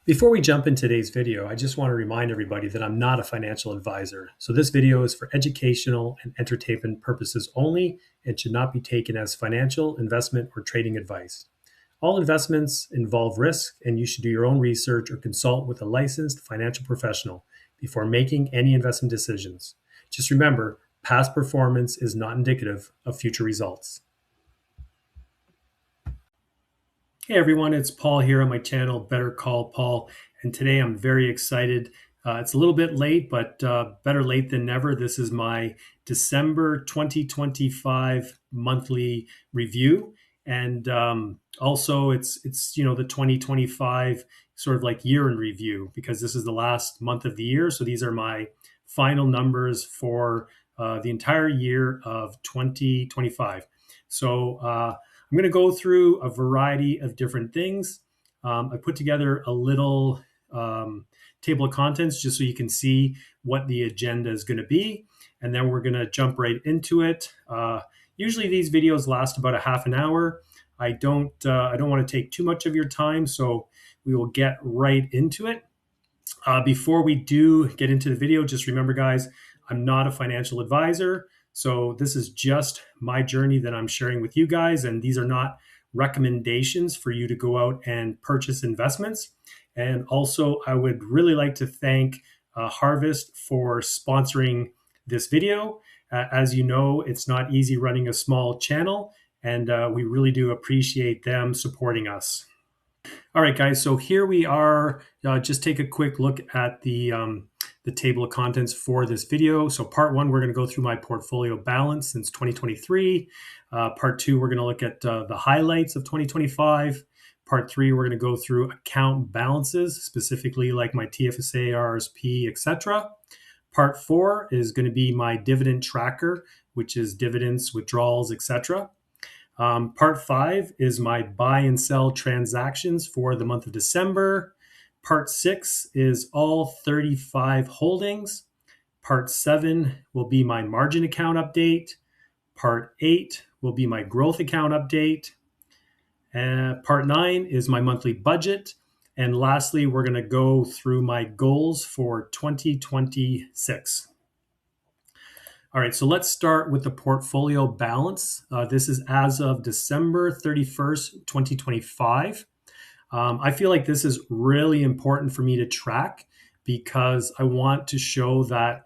Before we jump in today's video, I just want to remind everybody that I'm not a financial advisor. So this video is for educational and entertainment purposes only and should not be taken as financial, investment, or trading advice. All investments involve risk, and you should do your own research or consult with a licensed financial professional before making any investment decisions. Just remember, past performance is not indicative of future results. Hey everyone, it's Paul here on my channel, Better Call Paul, and today I'm very excited. It's a little bit late, but better late than never. This is my December 2025 monthly review, and also it's the 2025 sort of like year in review because this is the last month of the year. So these are my final numbers for the entire year of 2025. So I'm going to go through a variety of different things. I put together a little table of contents just so you can see what the agenda is going to be. And then we're going to jump right into it. Usually these videos last about a half an hour. I don't want to take too much of your time, so we will get right into it. Before we do get into the video, just remember, guys, I'm not a financial advisor. So this is just my journey that I'm sharing with you guys. And these are not recommendations for you to go out and purchase investments. And also, I would really like to thank Harvest for sponsoring this video. As you know, it's not easy running a small channel, and we really do appreciate them supporting us. All right, guys, so here we are. Just take a quick look at the table of contents for this video. So part one, we're going to go through my portfolio balance since 2023. Part two, we're going to look at the highlights of 2025. Part three, we're going to go through account balances, specifically like my TFSA, RSP, etc. Part four is going to be my dividend tracker, which is dividends, withdrawals, etc. Part five is my buy and sell transactions for the month of December. Part six is all 35 holdings. Part seven will be my margin account update. Part eight will be my growth account update. Part nine is my monthly budget. And lastly, we're going to go through my goals for 2026. All right, so let's start with the portfolio balance. This is as of December 31st, 2025. I feel like this is really important for me to track because I want to show that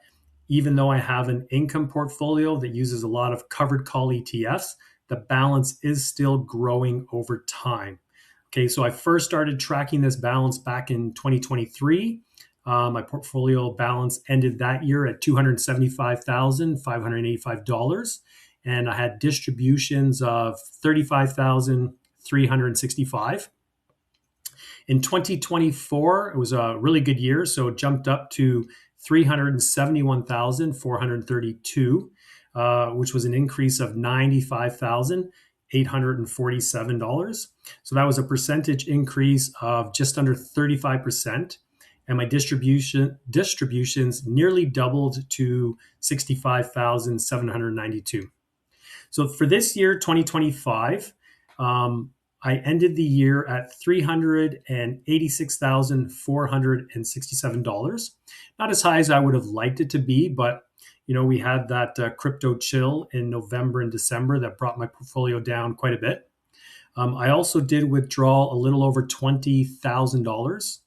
even though I have an income portfolio that uses a lot of covered call ETFs, the balance is still growing over time. Okay, so I first started tracking this balance back in 2023. My portfolio balance ended that year at $275,585, and I had distributions of $35,365. In 2024, it was a really good year, so it jumped up to $371,432, which was an increase of $95,847. So that was a percentage increase of just under 35%. And my distributions nearly doubled to 65,792. So for this year, 2025, I ended the year at $386,467. Not as high as I would have liked it to be, but we had that crypto chill in November and December that brought my portfolio down quite a bit. I also did withdraw a little over $20,000.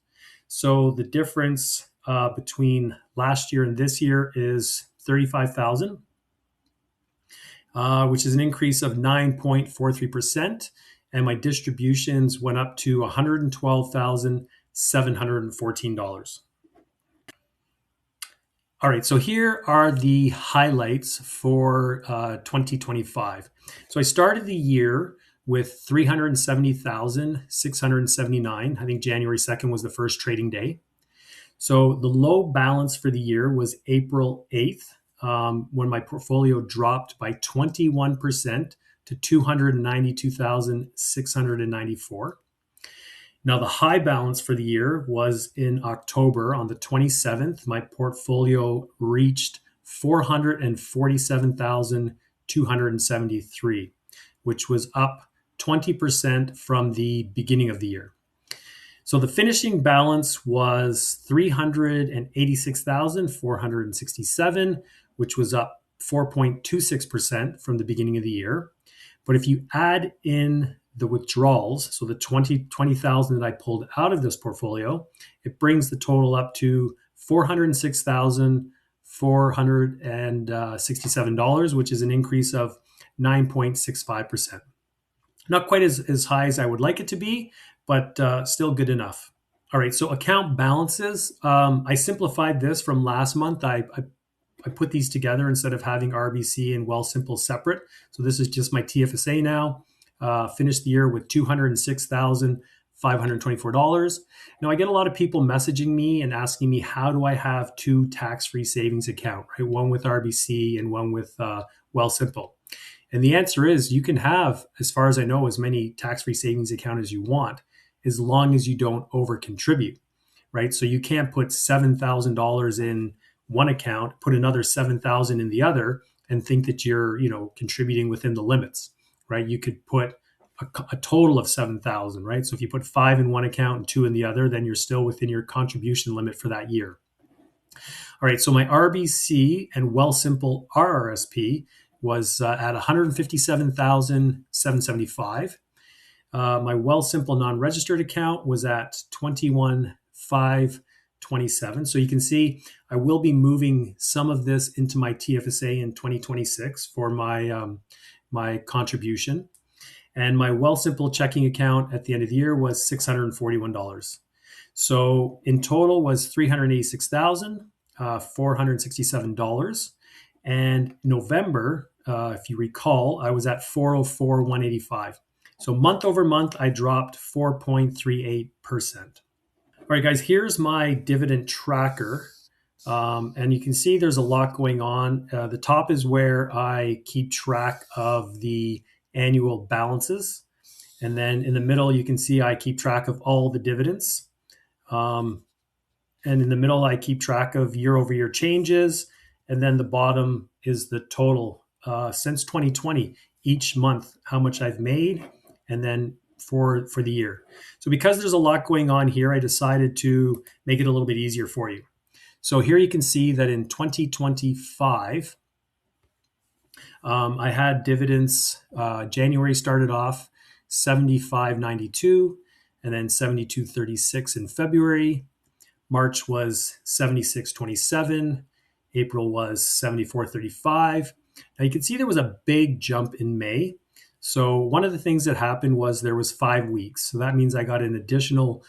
So the difference between last year and this year is $35,000, which is an increase of 9.43%. And my distributions went up to $112,714. All right, so here are the highlights for 2025. So I started the year with 370,679. I think January 2nd was the first trading day. So the low balance for the year was April 8th, when my portfolio dropped by 21% to 292,694. Now the high balance for the year was in October. On the 27th, my portfolio reached 447,273, which was up 20% from the beginning of the year. So the finishing balance was 386,467, which was up 4.26% from the beginning of the year. But if you add in the withdrawals, so the 20,000 that I pulled out of this portfolio, it brings the total up to $406,467, which is an increase of 9.65%. Not quite as high as I would like it to be, but still good enough. All right, so account balances. I simplified this from last month. I put these together instead of having RBC and Wealthsimple separate. So this is just my TFSA now. Finished the year with $206,524. Now I get a lot of people messaging me and asking me, how do I have two tax-free savings account, right? One with RBC and one with Wealthsimple. And the answer is you can have, as far as I know, as many tax-free savings account as you want, as long as you don't over contribute, right? So you can't put $7,000 in one account, put another 7,000 in the other, and think that you're, contributing within the limits, right? You could put a total of 7,000, right? So if you put 5 in one account and 2 in the other, then you're still within your contribution limit for that year. All right, so my RBC and Wealthsimple RRSP was at 157,775. My Wealthsimple non-registered account was at 21,527. So you can see I will be moving some of this into my TFSA in 2026 for my contribution. And my Wealthsimple checking account at the end of the year was $641. So in total was $386,467. And November, if you recall, I was at 404,185. So month over month, I dropped 4.38%. All right, guys, here's my dividend tracker. And you can see there's a lot going on. The top is where I keep track of the annual balances. And then in the middle, you can see I keep track of all the dividends. And in the middle, I keep track of year over year changes. And then the bottom is the total since 2020, each month, how much I've made, and then for the year. So because there's a lot going on here, I decided to make it a little bit easier for you. So here you can see that in 2025, I had dividends. January started off 75.92, and then 72.36 in February. March was 76.27. April was 74.35. Now you can see there was a big jump in May. So one of the things that happened was there was 5 weeks. So that means I got an additional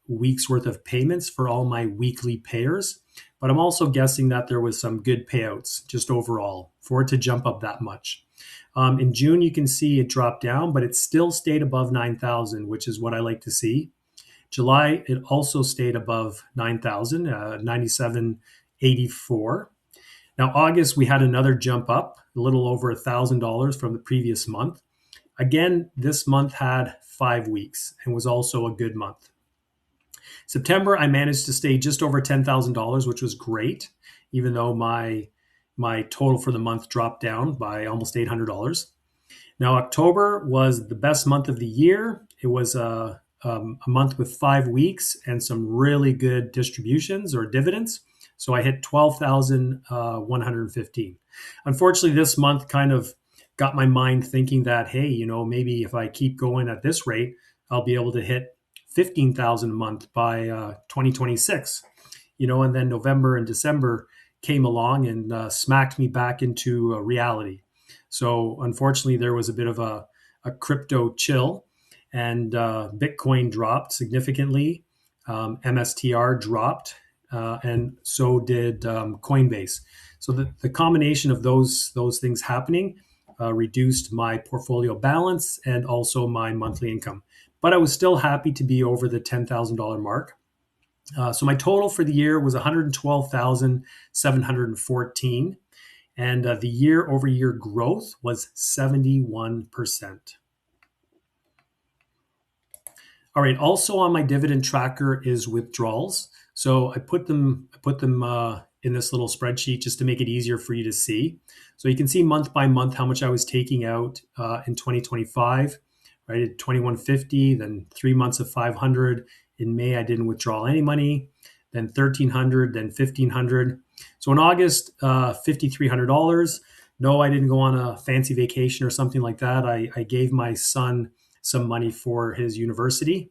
week's worth of payments for all my weekly payers. But I'm also guessing that there was some good payouts just overall for it to jump up that much. In June, you can see it dropped down, but it still stayed above 9,000, which is what I like to see. July, it also stayed above 9,000, 97.84. Now, August, we had another jump up, a little over $1,000 from the previous month. Again, this month had 5 weeks and was also a good month. September, I managed to stay just over $10,000, which was great, even though my total for the month dropped down by almost $800. Now, October was the best month of the year. It was a month with 5 weeks and some really good distributions or dividends. So I hit 12,115. Unfortunately, this month kind of got my mind thinking that, hey, maybe if I keep going at this rate, I'll be able to hit 15,000 a month by 2026. And then November and December came along and smacked me back into reality. So unfortunately, there was a bit of a crypto chill, and Bitcoin dropped significantly. MSTR dropped, and so did Coinbase. So the combination of those things happening reduced my portfolio balance and also my monthly income. But I was still happy to be over the $10,000 mark. So my total for the year was 112,714. And the year over year growth was 71%. All right. Also on my dividend tracker is withdrawals. So I put them in this little spreadsheet just to make it easier for you to see. So you can see month by month how much I was taking out in 2025. I did 2150, then 3 months of 500. In May, I didn't withdraw any money, then 1300, then 1500. So in August, $5,300. No, I didn't go on a fancy vacation or something like that. I gave my son some money for his university.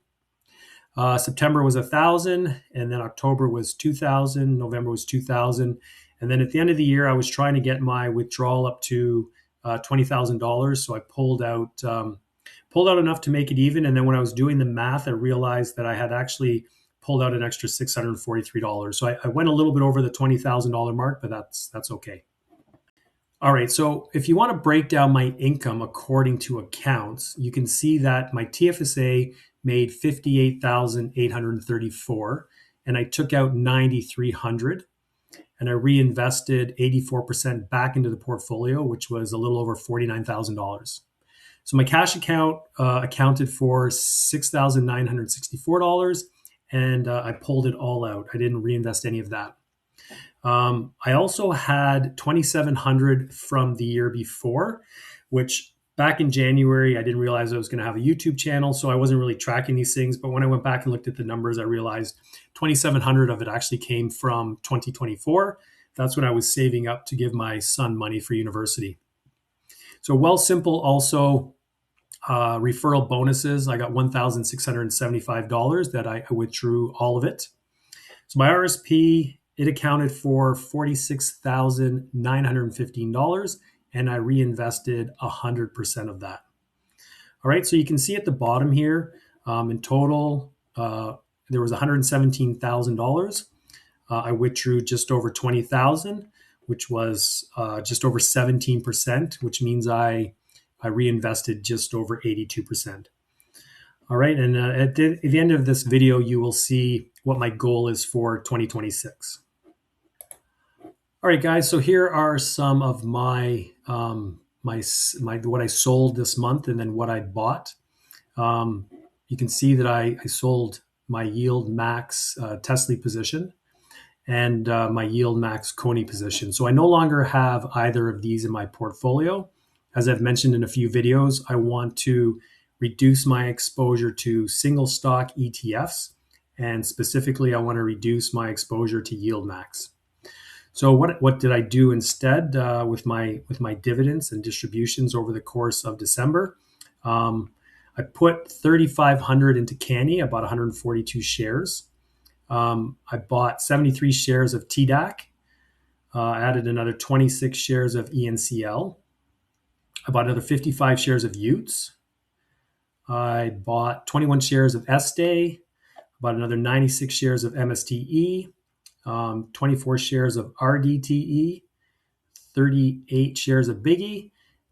September was 1,000, and then October was 2,000. November was 2,000, and then at the end of the year, I was trying to get my withdrawal up to $20,000. So I pulled out enough to make it even. And then when I was doing the math, I realized that I had actually pulled out an extra $643. So I went a little bit over the $20,000 mark, but that's okay. All right, so if you want to break down my income according to accounts, you can see that my TFSA made $58,834, and I took out $9,300, and I reinvested 84% back into the portfolio, which was a little over $49,000. So my cash account accounted for $6,964, and I pulled it all out. I didn't reinvest any of that. I also had 2,700 from the year before, which back in January, I didn't realize I was going to have a YouTube channel, so I wasn't really tracking these things. But when I went back and looked at the numbers, I realized 2,700 of it actually came from 2024. That's when I was saving up to give my son money for university. So Wealthsimple also referral bonuses. I got $1,675 that I withdrew all of it. So my RSP, it accounted for $46,915, and I reinvested 100% of that. All right, so you can see at the bottom here, in total, there was $117,000. I withdrew just over $20,000, which was just over 17%, which means I reinvested just over 82%. All right, and at the end of this video, you will see what my goal is for 2026. All right, guys. So here are some of my what I sold this month, and then what I bought. You can see that I sold my Yield Max Tesla position and my Yield Max Coney position. So I no longer have either of these in my portfolio. As I've mentioned in a few videos, I want to reduce my exposure to single stock ETFs, and specifically, I want to reduce my exposure to Yield Max. So what did I do instead with my dividends and distributions over the course of December? I put 3,500 into Canny, about 142 shares. I bought 73 shares of TDAC, added another 26 shares of ENCL. I bought another 55 shares of Utes. I bought 21 shares of Estee, bought another 96 shares of MSTE, 24 shares of RDTE, 38 shares of Biggie,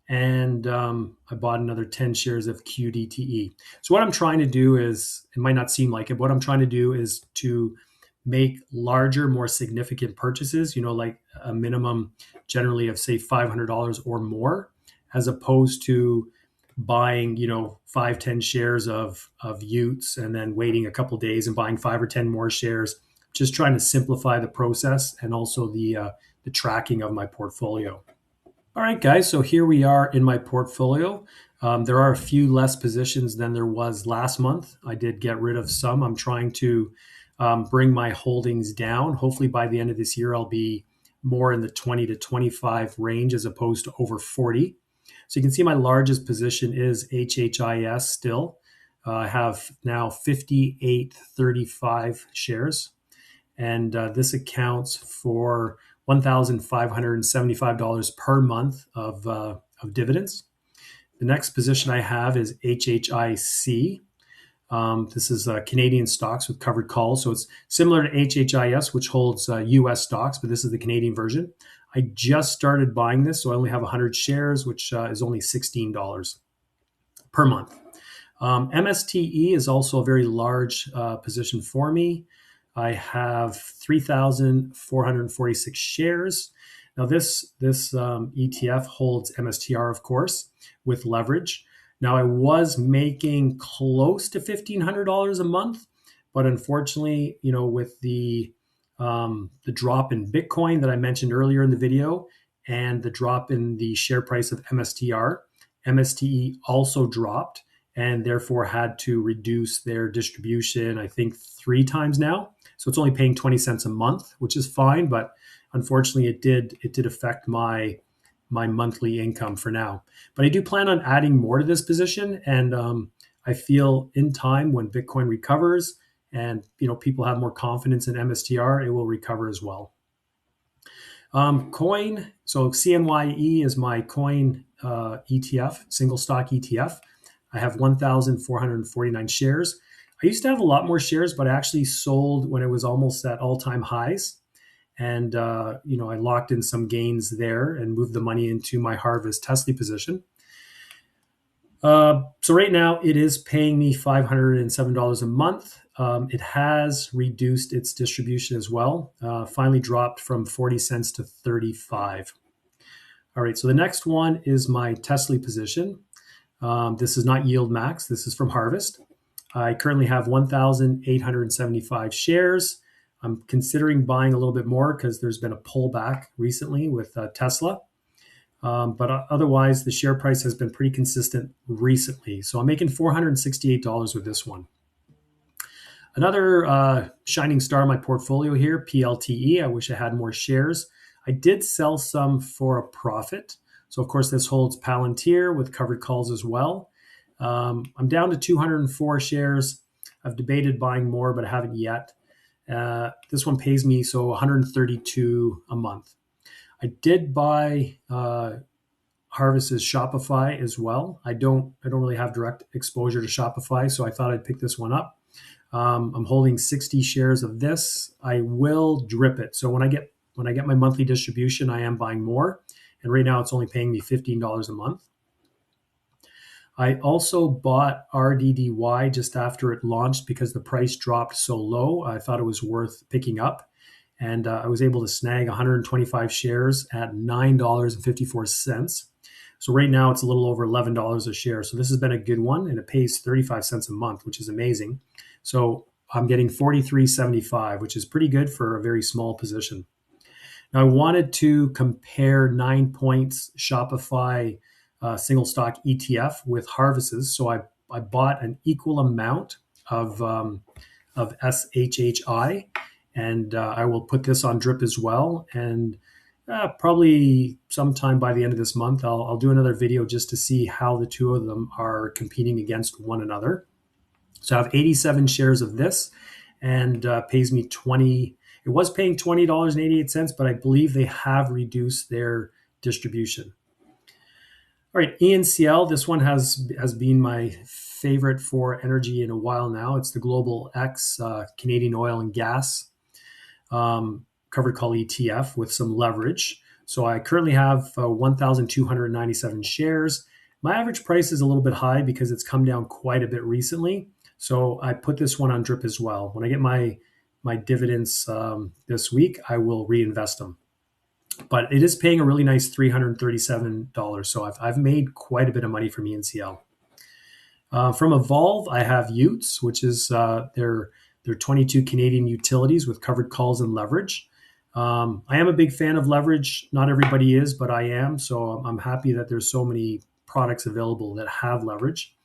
and I bought another 10 shares of QDTE. So what I'm trying to do is, it might not seem like it, but what I'm trying to do is to make larger, more significant purchases, like a minimum generally of say $500 or more, as opposed to buying, 5, 10 shares of Utes and then waiting a couple of days and buying 5 or 10 more shares. Just trying to simplify the process and also the tracking of my portfolio. All right, guys, so here we are in my portfolio. There are a few less positions than there was last month. I did get rid of some. I'm trying to bring my holdings down. Hopefully by the end of this year, I'll be more in the 20 to 25 range as opposed to over 40. So you can see my largest position is HHIS still. I have now 5,835 shares. And this accounts for $1,575 per month of dividends. The next position I have is HHIC. This is Canadian stocks with covered calls. So it's similar to HHIS, which holds US stocks, but this is the Canadian version. I just started buying this, so I only have 100 shares, which is only $16 per month. MSTE is also a very large position for me. I have 3,446 shares. Now this ETF holds MSTR, of course, with leverage. Now I was making close to $1,500 a month, but unfortunately, with the drop in Bitcoin that I mentioned earlier in the video and the drop in the share price of MSTR, MSTE also dropped, and therefore had to reduce their distribution, I think 3 times now. So it's only paying 20 cents a month, which is fine, but unfortunately it did affect my monthly income for now. But I do plan on adding more to this position, and I feel in time when Bitcoin recovers and people have more confidence in MSTR, it will recover as well. Coin, so CNYE is my coin ETF, single stock ETF. I have 1,449 shares. I used to have a lot more shares, but I actually sold when it was almost at all-time highs. And, I locked in some gains there and moved the money into my Harvest Tesla position. So right now it is paying me $507 a month. It has reduced its distribution as well. Finally dropped from 40 cents to 35. All right, so the next one is my Tesla position. This is not Yield Max. This is from Harvest. I currently have 1,875 shares. I'm considering buying a little bit more because there's been a pullback recently with Tesla. But otherwise, the share price has been pretty consistent recently. So I'm making $468 with this one. Another shining star in my portfolio here, PLTE. I wish I had more shares. I did sell some for a profit. So, of course, this holds Palantir with covered calls as well. I'm down to 204 shares. I've debated buying more, but I haven't yet. This one pays me so $132 a month. I did buy Harvest's Shopify as well. I don't really have direct exposure to Shopify, so I thought I'd pick this one up. I'm holding 60 shares of this. I will drip it. So when I get my monthly distribution, I am buying more. And right now it's only paying me $15 a month. I also bought RDDY just after it launched because the price dropped so low. I thought it was worth picking up. And I was able to snag 125 shares at $9.54. So right now it's a little over $11 a share. So this has been a good one, and it pays 35 cents a month, which is amazing. So I'm getting $43.75, which is pretty good for a very small position. Now I wanted to compare 9 Points Shopify single stock ETF with Harvest's. So I bought an equal amount of SHHI, and I will put this on drip as well. And probably sometime by the end of this month, I'll do another video just to see how the two of them are competing against one another. So I have 87 shares of this, and pays me 20. It was paying $20.88, but I believe they have reduced their distribution. All right, ENCL. This one has been my favorite for energy in a while now. It's the Global X Canadian oil and gas covered call ETF with some leverage. So I currently have 1,297 shares. My average price is a little bit high because it's come down quite a bit recently. So I put this one on drip as well. When I get my dividends this week, I will reinvest them. But it is paying a really nice $337. So I've made quite a bit of money from ENCL. From Evolve, I have Utes, which is their 22 Canadian utilities with covered calls and leverage. I am a big fan of leverage. Not everybody is, but I am. So I'm happy that there's so many products available that have leverage.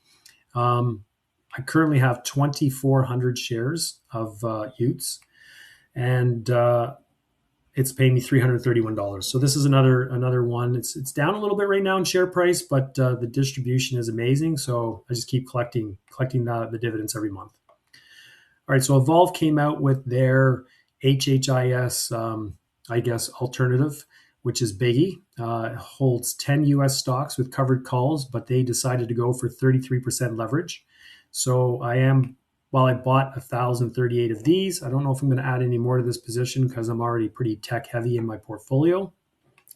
I currently have 2,400 shares of Utes, and it's paying me $331. So this is another one. It's down a little bit right now in share price, but the distribution is amazing. So I just keep collecting the dividends every month. All right, so Evolve came out with their HHIS, I guess, alternative, which is Biggie. It holds 10 U.S. stocks with covered calls, but they decided to go for 33% leverage. So while I bought 1,038 of these, I don't know if I'm going to add any more to this position because I'm already pretty tech heavy in my portfolio,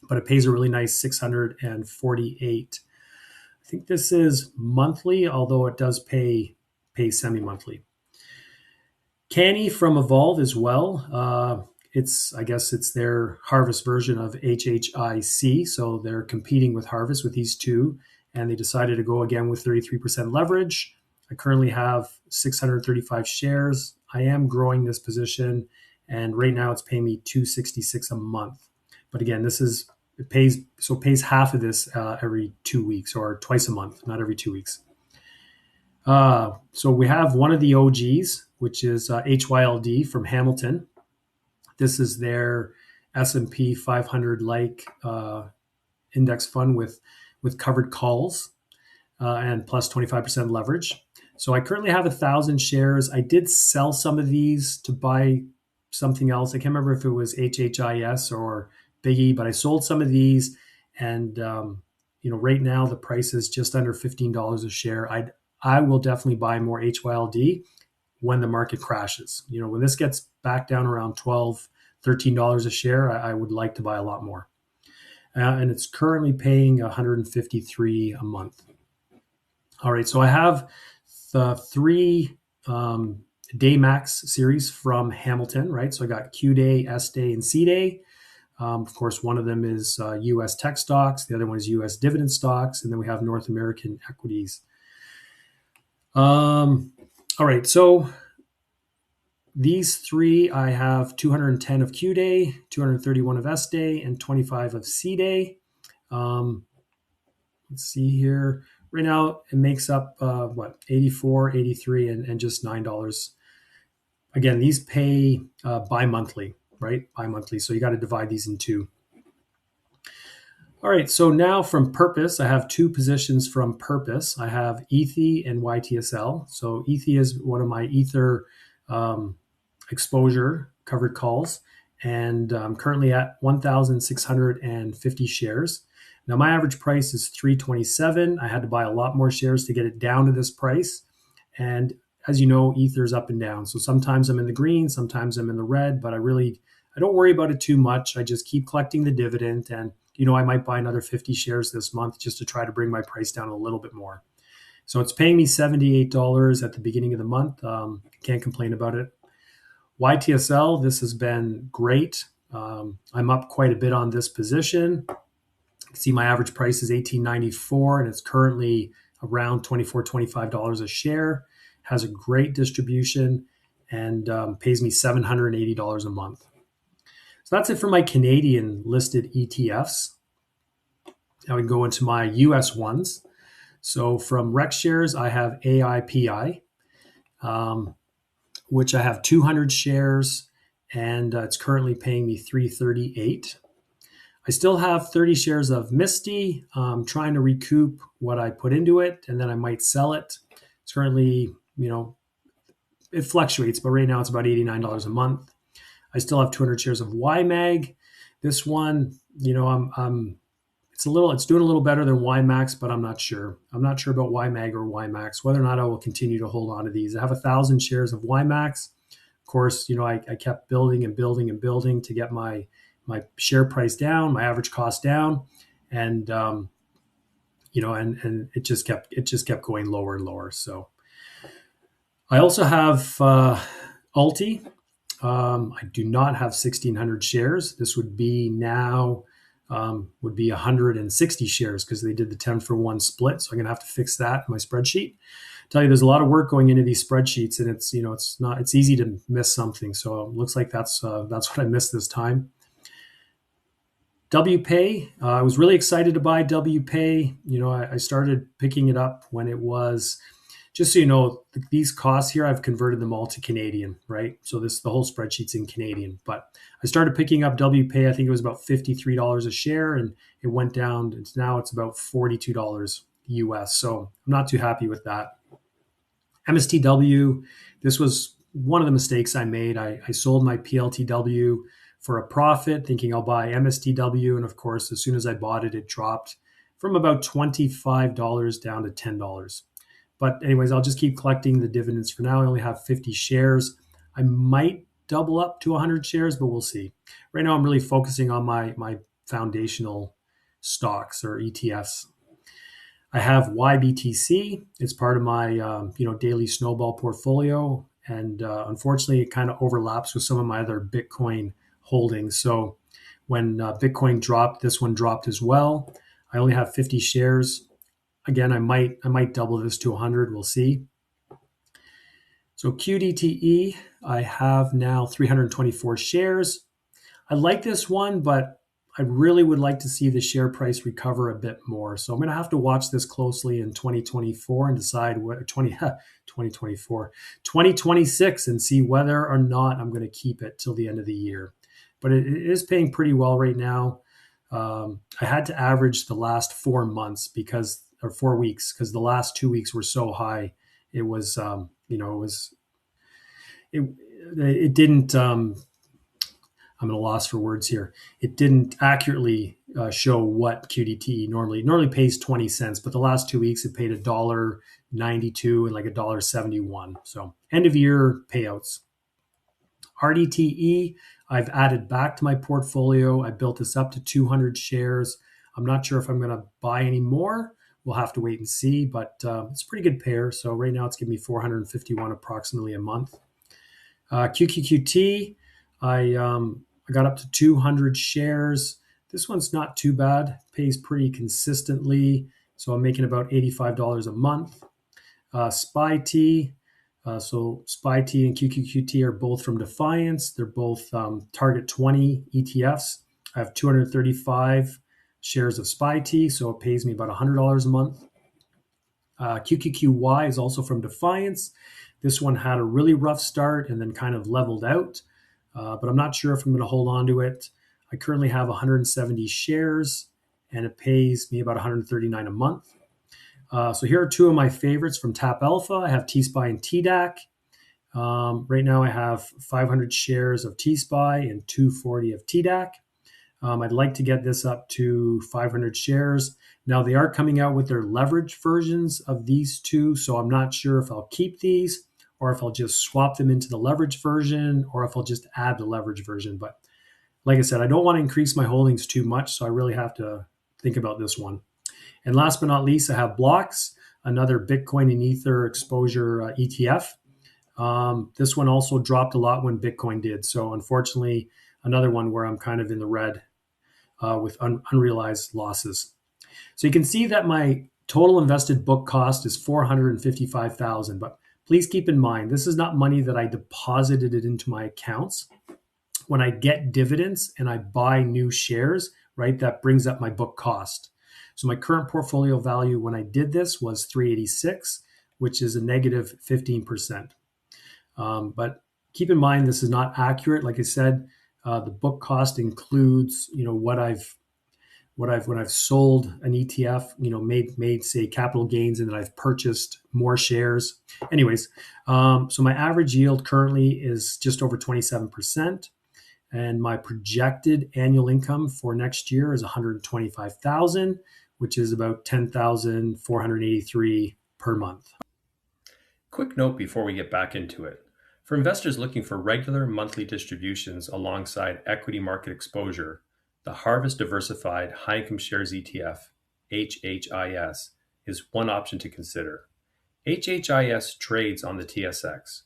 but it pays a really nice 648. I think this is monthly, although it does pay semi-monthly. Canny from Evolve as well. I guess it's their Harvest version of HHIC. So they're competing with Harvest with these two, and they decided to go again with 33% leverage. I currently have 635 shares. I am growing this position, and right now it's paying me $266 a month. But again, it pays half of this every 2 weeks or twice a month, not every 2 weeks. So we have one of the OGs, which is HYLD from Hamilton. This is their S&P 500 like index fund with covered calls and plus 25% leverage. So I currently have 1,000 shares. I did sell some of these to buy something else. I can't remember if it was HHIS or Big E, but I sold some of these, and right now the price is just under $15 a share. I will definitely buy more HYLD when the market crashes. When this gets back down around 12, $13 a share, I would like to buy a lot more. And it's currently paying 153 a month. All right, so I have the three day max series from Hamilton, right? So I got Q day, S day, and C day. Of course, one of them is US tech stocks. The other one is US dividend stocks. And then we have North American equities. All right, so these three, I have 210 of Q day, 231 of S day, and 25 of C day. Let's see here. Right now, it makes up 84, 83, and just $9. Again, these pay bi-monthly, right? Bi-monthly. So you got to divide these in two. All right. So now from Purpose, I have two positions from Purpose. I have ETHY and YTSL. So ETHY is one of my Ether exposure covered calls. And I'm currently at 1,650 shares. Now my average price is $327. I had to buy a lot more shares to get it down to this price. And as you know, Ether's up and down. So sometimes I'm in the green, sometimes I'm in the red, but I don't worry about it too much. I just keep collecting the dividend, and I might buy another 50 shares this month just to try to bring my price down a little bit more. So it's paying me $78 at the beginning of the month. Can't complain about it. YTSL, this has been great. I'm up quite a bit on this position. You can see my average price is $18.94, and it's currently around $24, $25 a share. Has a great distribution, and pays me $780 a month. So that's it for my Canadian listed ETFs. Now we can go into my US ones. So from Rex Shares, I have AIPI, which I have 200 shares, and it's currently paying me $338. I still have 30 shares of Misty. I'm trying to recoup what I put into it, and then I might sell it. It's currently, it fluctuates, but right now it's about $89 a month. I still have 200 shares of YMAG. This one, it's doing a little better than YMAX, but I'm not sure. I'm not sure about YMAG or YMAX, whether or not I will continue to hold on to these. I have 1,000 shares of YMAX. Of course, I kept building and building and building to get my share price down, my average cost down, and and it just kept going lower and lower. So I also have Alti. I do not have 1,600 shares. This would be now would be 160 shares because they did the 10-for-1 split. So I'm going to have to fix that in my spreadsheet. Tell you, there's a lot of work going into these spreadsheets, and it's easy to miss something. So it looks like that's what I missed this time. WPay, I was really excited to buy WPay. I started picking it up when it was, just so you know, these costs here, I've converted them all to Canadian, right? So the whole spreadsheet's in Canadian. But I started picking up WPay. I think it was about $53 a share, and it went down. Now it's about $42 US. So I'm not too happy with that. MSTW, this was one of the mistakes I made. I sold my PLTW for a profit, thinking I'll buy MSTW. And of course, as soon as I bought it, it dropped from about $25 down to $10. But anyways, I'll just keep collecting the dividends for now. I only have 50 shares. I might double up to 100 shares, but we'll see. Right now, I'm really focusing on my foundational stocks or ETFs. I have YBTC. It's part of my daily snowball portfolio, and unfortunately, it kind of overlaps with some of my other Bitcoin holdings. So when Bitcoin dropped, this one dropped as well. I only have 50 shares. Again, I might double this to 100. We'll see. So QDTE, I have now 324 shares. I like this one, but I really would like to see the share price recover a bit more. So I'm going to have to watch this closely in 2024 and decide what 2024, 2026 and see whether or not I'm going to keep it till the end of the year. But it is paying pretty well right now. I had to average the last 4 months or 4 weeks, because the last 2 weeks were so high. It was, it, it didn't, I'm at a loss for words here. It didn't accurately show what QDT normally pays 20 cents, but the last 2 weeks it paid $1.92 and like $1.71. So end of year payouts. RDTE, I've added back to my portfolio. I built this up to 200 shares. I'm not sure if I'm going to buy any more. We'll have to wait and see, but it's a pretty good pair. So right now it's giving me 451 approximately a month. QQQT, I got up to 200 shares. This one's not too bad, pays pretty consistently. So I'm making about $85 a month. SPY-T, so SPY-T and QQQT are both from Defiance. They're both Target 20 ETFs. I have 235 shares of SPY-T, so it pays me about $100 a month. QQQY is also from Defiance. This one had a really rough start and then kind of leveled out, but I'm not sure if I'm going to hold on to it. I currently have 170 shares, and it pays me about $139 a month. So here are two of my favorites from Tap Alpha. I have T-SPY and TDAC. Right now I have 500 shares of T-SPY and 240 of TDAC. I'd like to get this up to 500 shares. Now they are coming out with their leverage versions of these two, so I'm not sure if I'll keep these or if I'll just swap them into the leverage version or if I'll just add the leverage version. But like I said, I don't want to increase my holdings too much, so I really have to think about this one. And last but not least, I have Blocks, another Bitcoin and Ether exposure ETF. This one also dropped a lot when Bitcoin did. So unfortunately, another one where I'm kind of in the red with unrealized losses. So you can see that my total invested book cost is $455,000. But please keep in mind, this is not money that I deposited it into my accounts. When I get dividends and I buy new shares, right, that brings up my book cost. So my current portfolio value when I did this was 386, which is a negative 15%. But keep in mind, this is not accurate. Like I said, the book cost includes, when I've sold an ETF, made say capital gains, and then I've purchased more shares. Anyways, so my average yield currently is just over 27%. And my projected annual income for next year is $125,000, which is about $10,483 per month. Quick note before we get back into it. For investors looking for regular monthly distributions alongside equity market exposure, the Harvest Diversified High Income Shares ETF, HHIS, is one option to consider. HHIS trades on the TSX.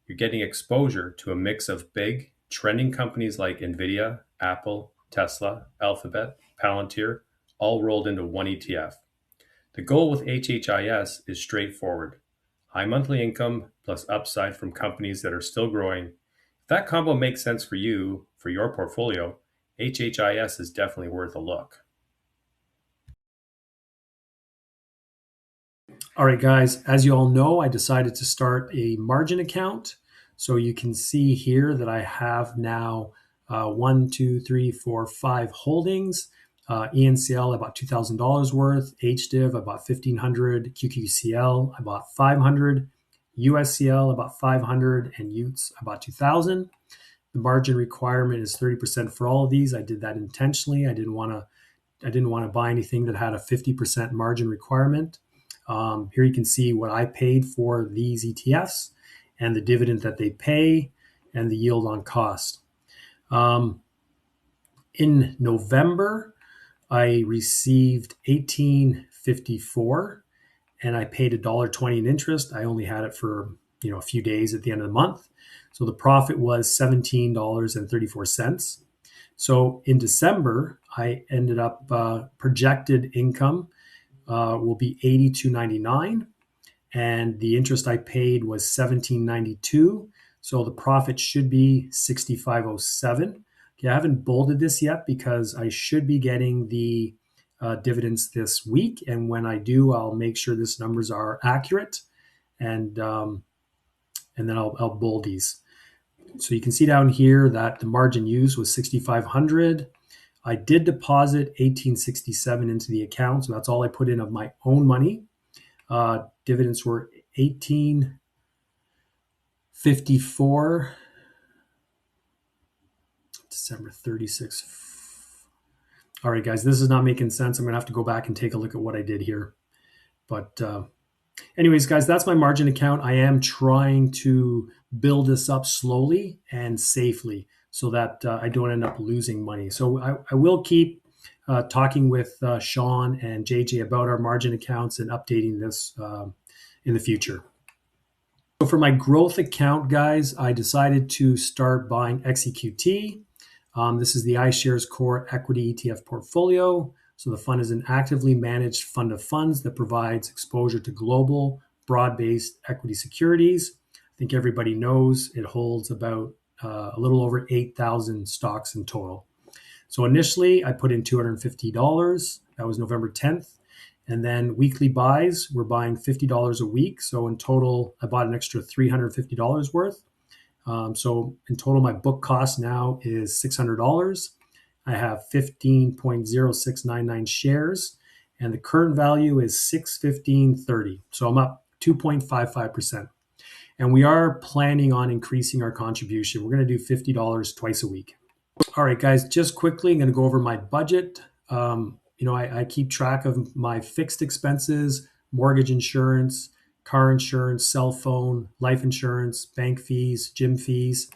You're getting exposure to a mix of big, trending companies like Nvidia, Apple, Tesla, Alphabet, Palantir, all rolled into one ETF. The goal with HHIS is straightforward. High monthly income plus upside from companies that are still growing. If that combo makes sense for you, for your portfolio, HHIS is definitely worth a look. All right, guys, as you all know, I decided to start a margin account. So you can see here that I have now 5 holdings. ENCL, I bought $2,000 worth. HDIV, I bought $1,500. QQCL, I bought $500. USCL, I bought $500. And UTS, I bought $2,000. The margin requirement is 30% for all of these. I did that intentionally. I didn't want to buy anything that had a 50% margin requirement. Here you can see what I paid for these ETFs and the dividend that they pay and the yield on cost. In November, I received $18.54 and I paid $1.20 in interest. I only had it for a few days at the end of the month. So the profit was $17.34. So in December, I ended up projected income will be $82.99, and the interest I paid was $17.92. So the profit should be $65.07. Okay, I haven't bolded this yet because I should be getting the dividends this week. And when I do, I'll make sure these numbers are accurate, and then I'll bold these. So you can see down here that the margin used was 6,500. I did deposit 1867 into the account, so that's all I put in of my own money. Dividends were 1854, December 36. All right, guys, this is not making sense. I'm gonna have to go back and take a look at what I did here. But anyways, guys, that's my margin account. I am trying to build this up slowly and safely so that I don't end up losing money. So I will keep talking with Sean and JJ about our margin accounts and updating this in the future. So for my growth account, guys, I decided to start buying XEQT. This is the iShares Core Equity ETF portfolio. So the fund is an actively managed fund of funds that provides exposure to global, broad-based equity securities. I think everybody knows it holds about a little over 8,000 stocks in total. So initially, I put in $250. That was November 10th. And then weekly buys, we're buying $50 a week. So in total, I bought an extra $350 worth. So in total, my book cost now is $600. I have 15.0699 shares, and the current value is $615.30. So I'm up 2.55%. And we are planning on increasing our contribution. We're going to do $50 twice a week. All right, guys, just quickly, I'm going to go over my budget. I keep track of my fixed expenses, mortgage insurance, car insurance, cell phone, life insurance, bank fees, gym fees.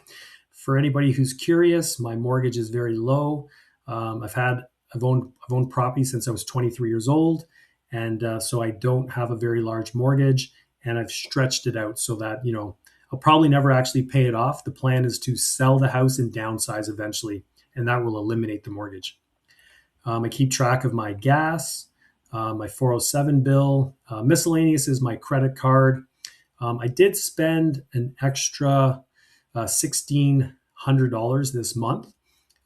For anybody who's curious, my mortgage is very low. I've owned property since I was 23 years old, and so I don't have a very large mortgage, and I've stretched it out so that I'll probably never actually pay it off. The plan is to sell the house and downsize eventually, and that will eliminate the mortgage. I keep track of my gas, my 407 bill. Miscellaneous is my credit card. I did spend an extra $1,600 this month,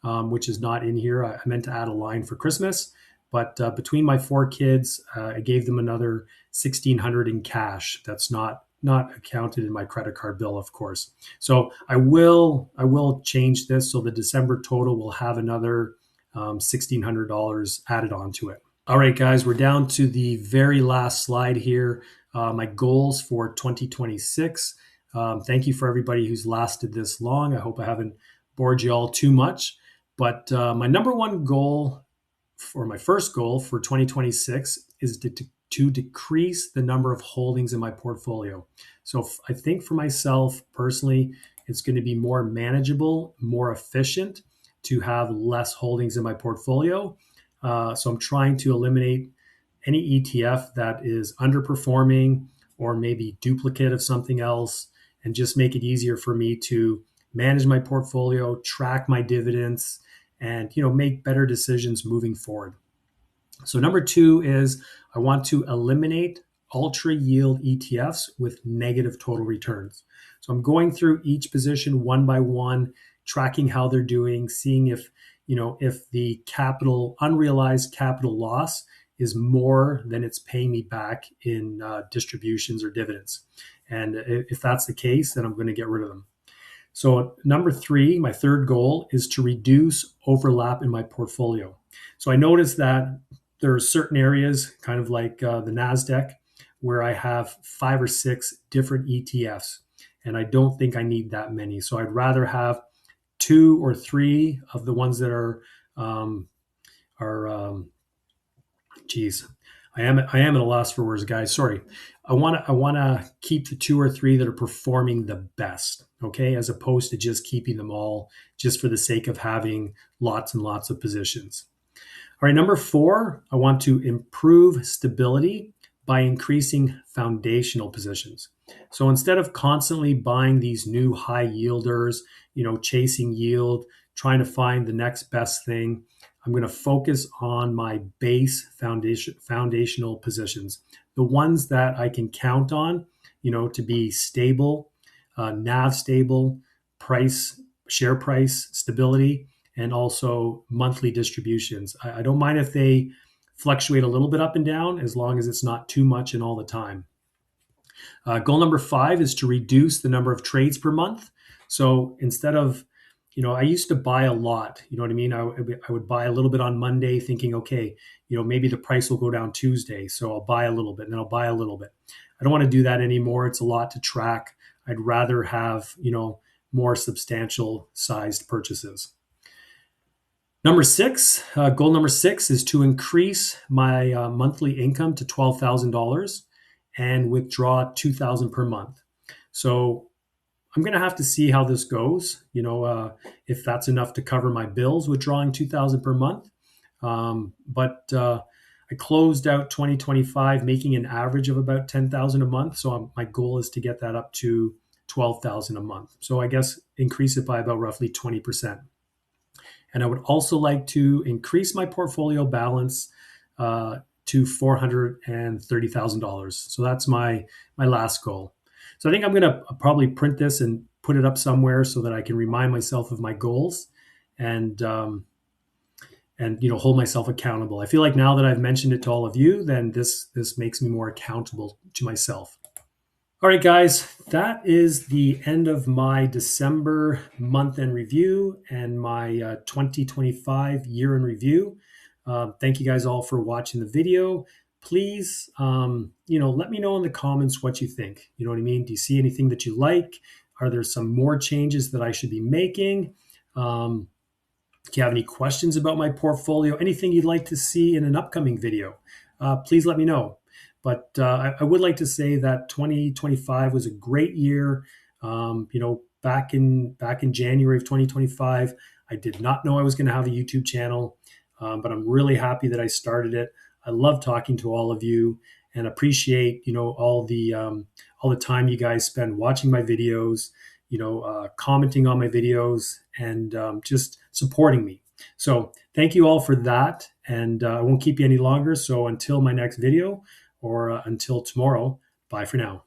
which is not in here. I meant to add a line for Christmas, but between my four kids, I gave them another $1,600 in cash. That's not accounted in my credit card bill, of course. So I will change this so the December total will have another $1,600 added onto it. All right, guys, we're down to the very last slide here. My goals for 2026. Thank you for everybody who's lasted this long. I hope I haven't bored you all too much. But my number one goal, or my first goal for 2026, is to decrease the number of holdings in my portfolio. So I think for myself personally, it's going to be more manageable, more efficient to have less holdings in my portfolio. So I'm trying to eliminate any ETF that is underperforming or maybe duplicate of something else, and just make it easier for me to manage my portfolio, track my dividends, and make better decisions moving forward. So number two is I want to eliminate ultra yield ETFs with negative total returns. So I'm going through each position one by one, tracking how they're doing, seeing if the unrealized capital loss is more than it's paying me back in distributions or dividends. And if that's the case, then I'm going to get rid of them. So number three, my third goal, is to reduce overlap in my portfolio. So I noticed that there are certain areas, kind of like the NASDAQ, where I have 5 or 6 different ETFs, and I don't think I need that many. So I'd rather have 2 or 3 of the ones that I am at a loss for words, guys. Sorry. I want to keep the 2 or 3 that are performing the best, okay, as opposed to just keeping them all just for the sake of having lots and lots of positions. All right, number 4, I want to improve stability by increasing foundational positions. So instead of constantly buying these new high yielders, chasing yield, trying to find the next best thing, I'm going to focus on my base foundational positions, the ones that I can count on, to be stable, NAV stable, share price stability, and also monthly distributions. I don't mind if they fluctuate a little bit up and down as long as it's not too much and all the time. Goal number 5 is to reduce the number of trades per month. So instead of, I used to buy a lot. You know what I mean? I would buy a little bit on Monday thinking, okay, maybe the price will go down Tuesday. So I'll buy a little bit and then I'll buy a little bit. I don't want to do that anymore. It's a lot to track. I'd rather have, more substantial sized purchases. Goal number 6 is to increase my monthly income to $12,000 and withdraw $2,000 per month. So I'm going to have to see how this goes. If that's enough to cover my bills, withdrawing $2,000 per month. But I closed out 2025 making an average of about $10,000 a month. So my goal is to get that up to $12,000 a month. So I guess increase it by about roughly 20%. And I would also like to increase my portfolio balance to $430,000. So that's my last goal. So I think I'm going to probably print this and put it up somewhere so that I can remind myself of my goals and hold myself accountable. I feel like now that I've mentioned it to all of you, then this makes me more accountable to myself. All right, guys, that is the end of my December month end review and my 2025 year in review. Thank you guys all for watching the video. Please, let me know in the comments what you think. You know what I mean? Do you see anything that you like? Are there some more changes that I should be making? Do you have any questions about my portfolio? Anything you'd like to see in an upcoming video? Please let me know. But I would like to say that 2025 was a great year. Back in January of 2025, I did not know I was going to have a YouTube channel, but I'm really happy that I started it. I love talking to all of you and appreciate all the time you guys spend watching my videos, commenting on my videos, and just supporting me. So thank you all for that, and I won't keep you any longer. So until my next video, or until tomorrow, bye for now.